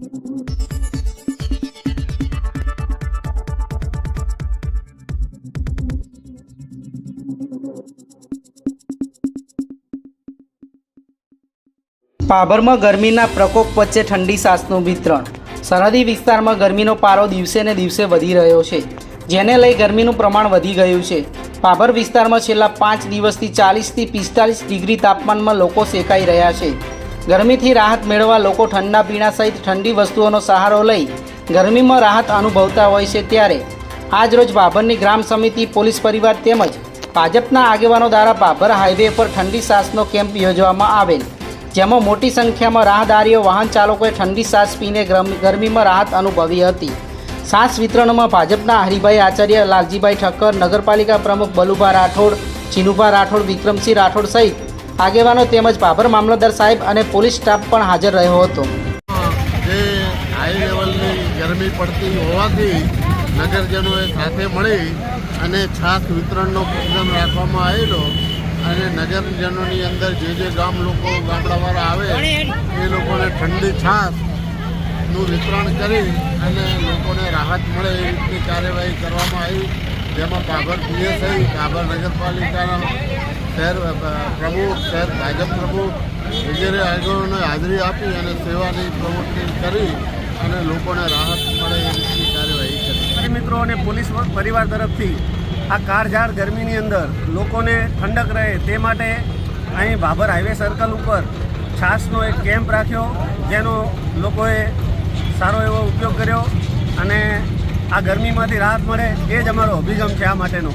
પાભરમાં ગરમીના પ્રકોપ વચ્ચે ઠંડી છાશનું વિતરણ। સરહદી વિસ્તારમાં ગરમીનો પારો દિવસે ને દિવસે વધી રહ્યો છે, જેને લઈ ગરમીનું પ્રમાણ વધી ગયું છે। પાભર વિસ્તારમાં છેલ્લા 5 દિવસથી 40 થી 45 ડિગ્રી તાપમાનમાં લોકો શેકાઈ રહ્યા છે। ગરમીથી રાહત મેળવવા લોકો ઠંડા પીણા સહિત ઠંડી વસ્તુઓનો સહારો લઈ ગરમીમાં રાહત અનુભવતા હોય છે। ત્યારે આજરોજ પાભરની ગ્રામ સમિતિ, પોલીસ પરિવાર તેમજ ભાજપના આગેવાનો દ્વારા પાભર હાઈવે પર ઠંડી છાશનો કેમ્પ યોજવામાં આવેલ, જેમાં મોટી સંખ્યામાં રાહદારીઓ, વાહન ચાલકોએ ઠંડી છાશ પીને ગરમીમાં રાહત અનુભવી હતી। છાશ વિતરણમાં ભાજપના હરિભાઈ આચાર્ય, લાલજીભાઈ ઠક્કર, નગરપાલિકા પ્રમુખ બલુભા રાઠોડ, ચીનુભા રાઠોડ, વિક્રમસિંહ રાઠોડ સહિત આગેવાનો તેમજ પાભર મામલતદાર સાહેબ અને પોલીસ સ્ટાફ પણ હાજર રહ્યો હતો। જે હાઈ લેવલની ગરમી પડતી હોવાથી નગરજનોએ સાથે મળી અને છાશ વિતરણનો પ્રોગ્રામ રાખવામાં આવેલો અને નગરજનોની અંદર જે ગામ લોકો, ગામડાવાળા આવે એ લોકોને ઠંડી છાશનું વિતરણ કરી અને લોકોને રાહત મળે એ રીતની કાર્યવાહી કરવામાં આવી, જેમાં પાભર પીએસઆઈ, પાભર નગરપાલિકાના શહેર પ્રમુખ, શહેર ભાજપ પ્રમુખ વગેરે આગેવાનોએ હાજરી આપી અને સેવાની પ્રવૃત્તિ કરી અને લોકોને રાહત મળે એ રીતની કાર્યવાહી કરી। મિત્રો અને પોલીસ પરિવાર તરફથી આ કાળઝાળ ગરમીની અંદર લોકોને ઠંડક રહે તે માટે અહીં ભાભર હાઈવે સર્કલ ઉપર છાશનો એક કેમ્પ રાખ્યો, જેનો લોકોએ સારો એવો ઉપયોગ કર્યો અને આ ગરમીમાંથી રાહત મળે એ જ અમારો અભિગમ છે આ માટેનો।